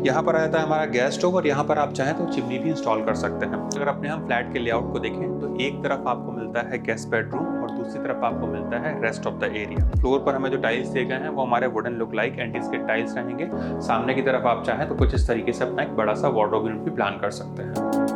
यहाँ पर आ जाता है हमारा गैस स्टोव और यहाँ पर आप चाहें तो चिमनी भी इंस्टॉल कर सकते हैं। अगर अपने हम फ्लैट के लेआउट को देखें तो एक तरफ आपको मिलता है गेस्ट बेडरूम और दूसरी तरफ आपको मिलता है rest of the area. Floor पर हमें जो टाइल्स दिए गए हैं वो हमारे wooden look like anti-skid tiles रहेंगे। सामने की तरफ आप चाहें तो कुछ इस तरीके से अपना एक बड़ा सा वार्डरोब यूनिट भी प्लान कर सकते हैं।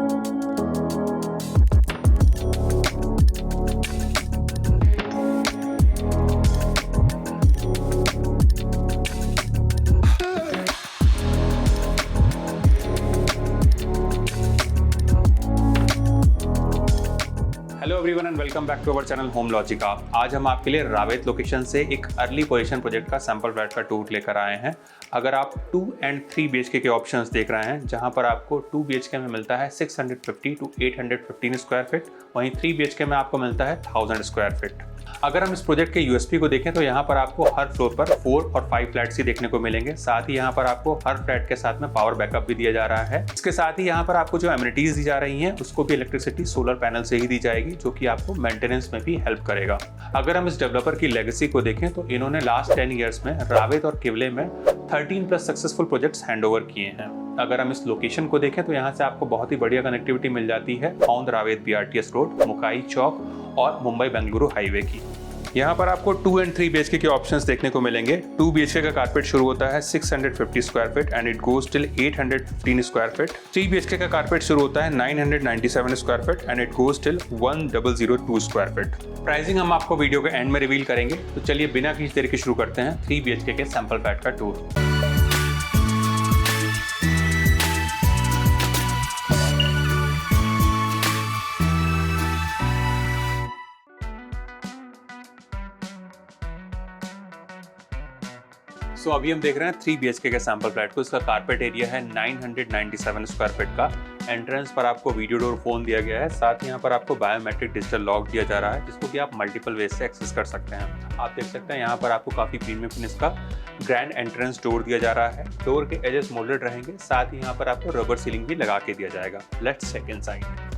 Hello everyone and welcome back to our channel home logica. आज हम आपके लिए रावेत लोकेशन से एक अर्ली पोजीशन प्रोजेक्ट का सैंपल फ्लैट का टूर लेकर आए हैं। अगर आप 2 and 3 BHK के ऑप्शंस देख रहे हैं, जहां पर आपको 2 BHK में मिलता है 650 to 815 स्क्वायर फीट, वहीं 3 BHK में आपको मिलता है 1000 स्क्वायर फीट। अगर हम इस प्रोजेक्ट के यूएसपी को देखें तो यहाँ पर आपको हर फ्लोर पर 4 और 5 फ्लैट्स ही देखने को मिलेंगे। साथ ही यहाँ पर आपको हर फ्लैट के साथ में पावर बैकअप भी दिया जा रहा है। इसके साथ ही यहाँ पर आपको जो एमिनिटीज दी जा रही हैं उसको भी इलेक्ट्रिसिटी सोलर पैनल से ही दी जाएगी, जो कि आपको मेंटेनेंस में भी हेल्प करेगा। अगर हम इस डेवलपर की लेगेसी को देखें तो इन्होंने लास्ट 10 ईयर्स में रावेत और किवले में 13+ सक्सेसफुल प्रोजेक्ट्स हैंडओवर किए हैं। अगर हम इस लोकेशन को देखें तो यहाँ से आपको बहुत ही बढ़िया कनेक्टिविटी मिल जाती है औंध रावेत BRTS रोड, मुकाई चौक और मुंबई बेंगलुरु हाईवे की। यहाँ पर आपको 2 and 3 BHK के ऑप्शंस देखने को मिलेंगे। 2 BHK का कारपेट शुरू होता है 650 square feet and it goes till 815 square feet. 3 BHK का कारपेट शुरू होता है 997 square feet and it goes till 1002 square feet. Pricing हम आपको वीडियो के एंड में रिवील करेंगे, तो चलिए बिना किसी देर के शुरू करते हैं 3 BHK के सैंपल फ्लैट का टूर। सो अभी हम देख रहे हैं 3 BHK के सैंपल फ्लैट को। इसका कारपेट एरिया है 997 स्क्वायर फीट का। एंट्रेंस पर आपको वीडियो डोर फोन दिया गया है। साथ ही यहाँ पर आपको बायोमेट्रिक डिजिटल लॉक दिया जा रहा है, जिसको कि आप मल्टीपल वेज से एक्सेस कर सकते हैं। आप देख सकते हैं यहाँ पर आपको काफी प्रीमियम फिनिश का ग्रैंड एंट्रेंस डोर दिया जा रहा है। डोर के एजेस मोल्डेड रहेंगे। साथ ही यहाँ पर आपको रबर सीलिंग भी लगा के दिया जाएगा। Let's check inside.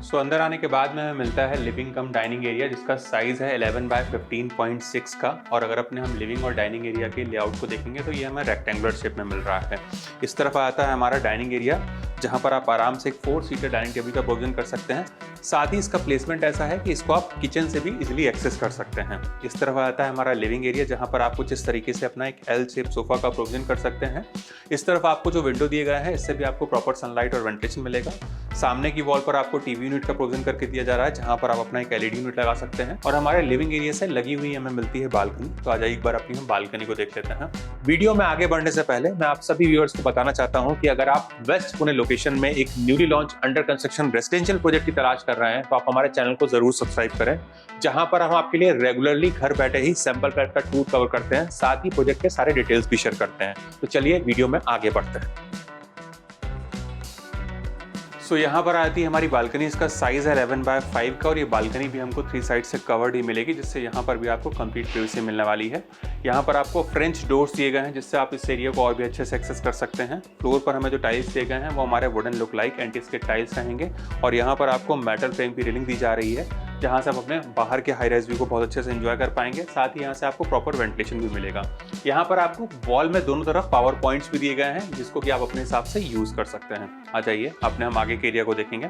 सो अंदर आने के बाद में हमें मिलता है लिविंग कम डाइनिंग एरिया, जिसका साइज है 11 by 15.6 का। और अगर अपने हम लिविंग और डाइनिंग एरिया के लेआउट को देखेंगे तो ये हमें रेक्टेंगुलर शेप में मिल रहा है। इस तरफ आता है हमारा डाइनिंग एरिया, जहां पर आप आराम से एक 4 सीटर डाइनिंग टेबल का प्रोविजन कर सकते हैं। साथ ही इसका प्लेसमेंट ऐसा है कि इसको आप किचन से भी इजीली एक्सेस कर सकते हैं। इस तरफ आता है हमारा लिविंग एरिया, जहां पर आप कुछ इस तरीके से अपना एक L शेप सोफा का प्रोविजन कर सकते हैं। इस तरफ आपको जो विंडो दिए गए हैं, इससे भी आपको प्रॉपर सनलाइट और वेंटिलेशन मिलेगा। सामने की वॉल पर आपको टीवी यूनिट का प्रोविजन करके दिया जा रहा है, जहां पर आप अपना एक LED यूनिट लगा सकते हैं। और हमारे लिविंग एरिया से लगी हुई हमें मिलती है बालकनी। तो आ जाइए एक बार अपनी हम बालकनी को देख लेते हैं। वीडियो में आगे बढ़ने से पहले मैं आप सभी व्यूअर्स को बताना चाहता हूं कि अगर आप वेस्ट पुणे लोकेशन में एक newly launch under construction residential project की तलाश कर रहे हैं, तो आप हमारे चैनल को जरूर सब्सक्राइब करें, जहां पर हम आपके लिए रेगुलरली घर बैठे ही सैंपल फ्लैट का टूर कवर करते हैं। साथ ही प्रोजेक्ट के सारे डिटेल्स भी शेयर करते हैं। तो चलिए वीडियो में आगे बढ़ते हैं। सो यहाँ पर आती है हमारी बालकनी। इसका साइज है 11 by 5 का और ये बालकनी भी हमको 3 साइड से कवर्ड ही मिलेगी, जिससे यहाँ पर भी आपको कंप्लीट प्राइवेसी मिलने वाली है। यहाँ पर आपको फ्रेंच डोर्स दिए गए हैं, जिससे आप इस एरिया को और भी अच्छे से एक्सेस कर सकते हैं। फ्लोर पर हमें जो टाइल्स दिए गए हैं वो हमारे wooden look like anti-skid tiles रहेंगे। और यहाँ पर आपको मेटल फ्रेम की रेलिंग दी जा रही है, जहाँ से आप अपने बाहर के हाई राइज व्यू को बहुत अच्छे से एंजॉय कर पाएंगे। साथ ही यहाँ से आपको प्रॉपर वेंटिलेशन भी मिलेगा। यहाँ पर आपको वॉल में दोनों तरफ पावर पॉइंट्स भी दिए गए हैं, जिसको कि आप अपने हिसाब से यूज कर सकते हैं। आ जाइए अपने हम आगे के एरिया को देखेंगे।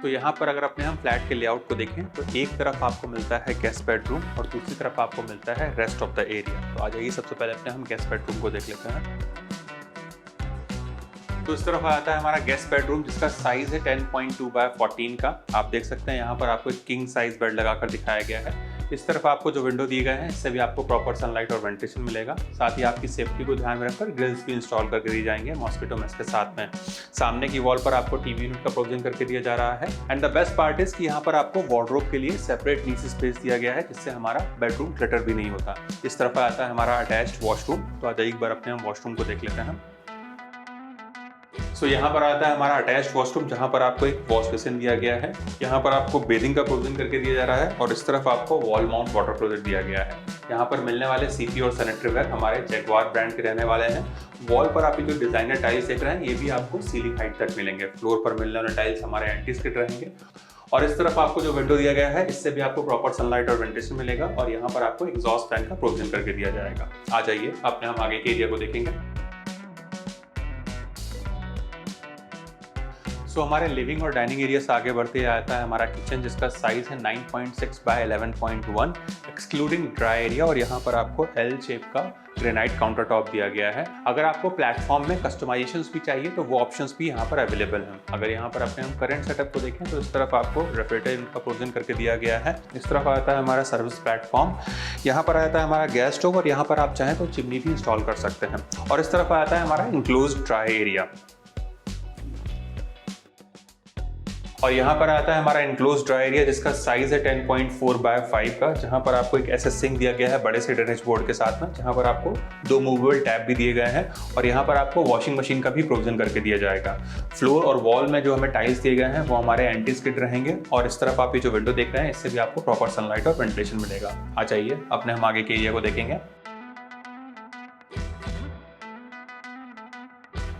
तो यहाँ पर अगर अपने हम फ्लैट के लेआउट को देखें तो एक तरफ आपको मिलता है गेस्ट बेडरूम और दूसरी तरफ आपको मिलता है रेस्ट ऑफ द एरिया। तो आ जाइए सबसे पहले अपने हम गेस्ट बेडरूम को देख लेते हैं। तो इस तरफ आता है हमारा गेस्ट बेडरूम, जिसका साइज है 10.2 by 14 का। आप देख सकते हैं यहाँ पर आपको एक किंग साइज बेड लगाकर दिखाया गया है। इस तरफ आपको जो विंडो दिए गए हैं, इससे भी आपको प्रॉपर सनलाइट और वेंटिलेशन मिलेगा। साथ ही आपकी सेफ्टी को ध्यान में रखकर ग्रिल्स भी इंस्टॉल करके दिए जाएंगे मॉस्किटो मेश के साथ में। सामने की वॉल पर आपको टीवी यूनिट का प्रोविजन करके दिया जा रहा है। And the best part is कि यहाँ पर आपको वार्डरोब के लिए सेपरेट नीचे स्पेस दिया गया है, जिससे हमारा बेडरूम क्लटर भी नहीं होता। इस तरफ आता है हमारा अटैच्ड वॉशरूम। तो आ जाइए एक बार अपने हम वॉशरूम को देख लेते हैं। सो यहाँ पर आता है हमारा अटैच्ड वॉशरूम, जहाँ पर आपको एक वॉश बेसिन दिया गया है। यहाँ पर आपको बेसिंग का प्रोविजन करके दिया जा रहा है और इस तरफ आपको वॉल माउंट वाटर क्लोजेट दिया गया है। यहाँ पर मिलने वाले सीपी और सैनिटरी वेयर हमारे जैगवार ब्रांड के रहने वाले हैं। वॉल पर आप जो डिजाइनर टाइल्स देख रहे हैं, ये भी आपको सीलिंग हाइट तक मिलेंगे। फ्लोर पर मिलने वाले टाइल्स हमारे एंटी-स्किड रहेंगे। और इस तरफ आपको जो विंडो दिया गया है इससे भी आपको प्रॉपर सनलाइट और वेंटिलेशन मिलेगा और यहाँ पर आपको एग्जॉस्ट फैन का प्रोविजन करके दिया जाएगा। आ जाइए अपने हम आगे के एरिया को देखेंगे। सो हमारे लिविंग और डाइनिंग एरिया से आगे बढ़ते आता है हमारा किचन, जिसका साइज है 9.6 बाय 11.1 एक्सक्लूडिंग ड्राई एरिया, और यहाँ पर आपको एल शेप का ग्रेनाइट काउंटर टॉप दिया गया है। अगर आपको प्लेटफॉर्म में कस्टमाइजेशंस भी चाहिए तो वो ऑप्शंस भी यहाँ पर अवेलेबल हैं। अगर यहाँ पर अपने हम करंट सेटअप को देखें तो इस तरफ आपको रेफ्रिजरेटर का प्रोविजन करके दिया गया है। इस तरफ आता है हमारा सर्विस प्लेटफॉर्म, यहाँ पर आता है हमारा गैस स्टोव और यहाँ पर आप चाहें तो चिमनी भी इंस्टॉल कर सकते हैं। और इस तरफ आता है हमारा इंक्लोज्ड ड्राई एरिया, और यहाँ पर आता है हमारा इनक्लोज ड्राई एरिया जिसका साइज है 10.4 बाय 5 का, जहाँ पर आपको एक ऐसा सिंक दिया गया है बड़े से ड्रेनेज बोर्ड के साथ में, जहाँ पर आपको 2 मूवेबल टैप भी दिए गए हैं और यहाँ पर आपको वॉशिंग मशीन का भी प्रोविजन करके दिया जाएगा। फ्लोर और वॉल में जो हमें टाइल्स दिए गए हैं वो हमारे एंटी स्किड रहेंगे, और इस तरफ आप ये जो विंडो देख रहे हैं इससे भी आपको प्रॉपर सनलाइट और वेंटिलेशन मिलेगा। आ जाइए अपने हम आगे के एरिया को देखेंगे।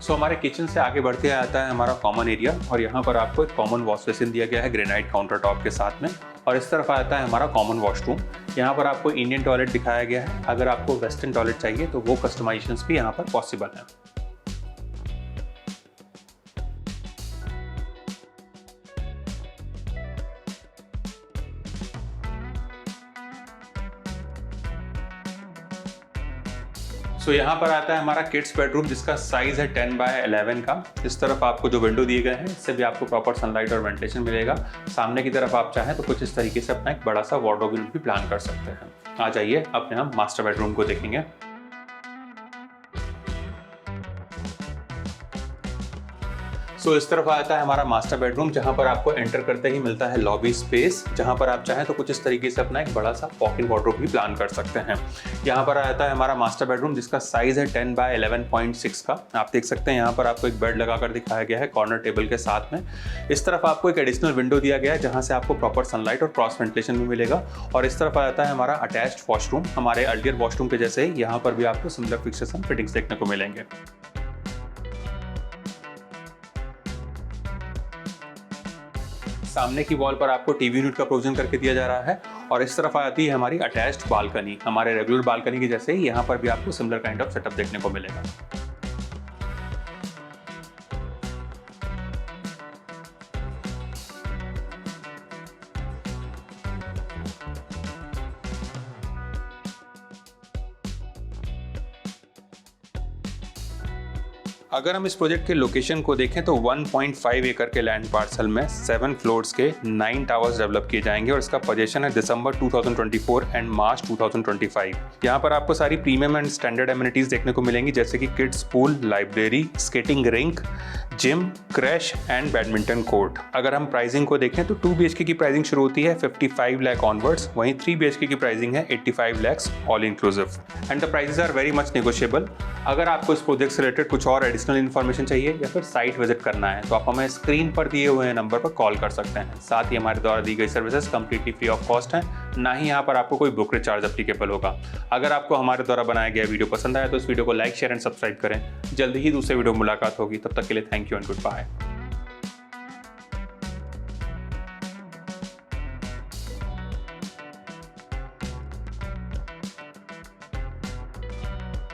सो हमारे किचन से आगे बढ़ते आता है हमारा कॉमन एरिया, और यहाँ पर आपको एक कॉमन वॉश बेसिन दिया गया है ग्रेनाइट काउंटर टॉप के साथ में, और इस तरफ आता है हमारा कॉमन वॉशरूम। यहाँ पर आपको इंडियन टॉयलेट दिखाया गया है। अगर आपको वेस्टर्न टॉयलेट चाहिए तो वो कस्टमाइजेशंस भी यहाँ पर पॉसिबल है। सो यहाँ पर आता है हमारा किड्स बेडरूम जिसका साइज है 10 बाय 11 का। इस तरफ आपको जो विंडो दिए गए हैं इससे भी आपको प्रॉपर सनलाइट और वेंटिलेशन मिलेगा। सामने की तरफ आप चाहें तो कुछ इस तरीके से अपना एक बड़ा सा वार्डरोब भी प्लान कर सकते हैं। आ जाइए अपने हम मास्टर बेडरूम को देखेंगे। सो इस तरफ आता है हमारा मास्टर बेडरूम, जहां पर आपको एंटर करते ही मिलता है लॉबी स्पेस, जहां पर आप चाहें तो कुछ इस तरीके से अपना एक बड़ा सा वॉक-इन वार्डरोब भी प्लान कर सकते हैं। यहां पर आता है हमारा मास्टर बेडरूम जिसका साइज है 10 बाय 11.6 का। आप देख सकते हैं यहाँ पर आपको एक बेड लगाकर दिखाया गया है कॉर्नर टेबल के साथ में। इस तरफ आपको एक एडिशनल विंडो दिया गया है जहाँ से आपको प्रॉपर सनलाइट और क्रॉस वेंटिलेशन भी मिलेगा। और इस तरफ आता है हमारा अटैच्ड वॉशरूम। हमारे अर्लियर वॉशरूम के जैसे ही यहाँ पर भी आपको सिमिलर फिक्सर्स एंड फिटिंग्स देखने को मिलेंगे। सामने की वॉल पर आपको टीवी यूनिट का प्रोविजन करके दिया जा रहा है, और इस तरफ आती है हमारी अटैच्ड बालकनी। हमारे रेगुलर बालकनी के जैसे ही यहाँ पर भी आपको सिमिलर काइंड ऑफ सेटअप देखने को मिलेगा। अगर हम इस प्रोजेक्ट के लोकेशन को देखें तो 1.5 एकड़ के लैंड पार्सल में 7 फ्लोर्स के 9 टावर्स डेवलप किए जाएंगे, और इसका पोजीशन है दिसंबर 2024 एंड मार्च 2025। यहाँ पर आपको सारी प्रीमियम एंड स्टैंडर्ड एमिनिटीज देखने को मिलेंगी, जैसे कि kids pool, library, skating rink, gym, crash and badminton court. अगर हम प्राइसिंग को देखें तो 2 BHK की प्राइसिंग शुरू होती है 55 लाख ऑनवर्ड्स, वहीं 3 BHK की प्राइसिंग है 85 lakh all inclusive, and the prices are very much negotiable. अगर आपको इस प्रोजेक्ट से रिलेटेड कुछ और एडिशनल इन्फॉर्मेशन चाहिए या फिर साइट विजिट करना है तो आप हमें स्क्रीन पर दिए हुए नंबर पर कॉल कर सकते हैं। साथ ही हमारे द्वारा दी गई services completely free of cost है, ना ही यहाँ पर आपको कोई ब्रोकरेज चार्ज एप्लीकेबल होगा। अगर आपको हमारे द्वारा बनाया गया वीडियो पसंद आया तो इस वीडियो को लाइक, शेयर एंड सब्सक्राइब करें। जल्दी ही दूसरे वीडियो मुलाकात होगी, तब तक के लिए thank you and good bye.